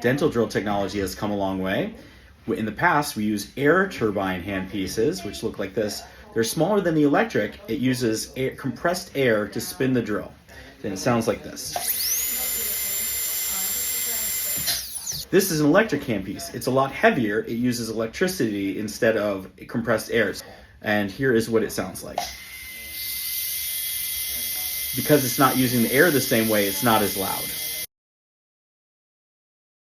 Dental drill technology has come a long way. In the past, we used air turbine handpieces, which look like this. They're smaller than the electric. It uses compressed air to spin the drill. And it sounds like this. This is an electric handpiece. It's a lot heavier. It uses electricity instead of compressed air. And here is what it sounds like. Because it's not using the air the same way, it's not as loud.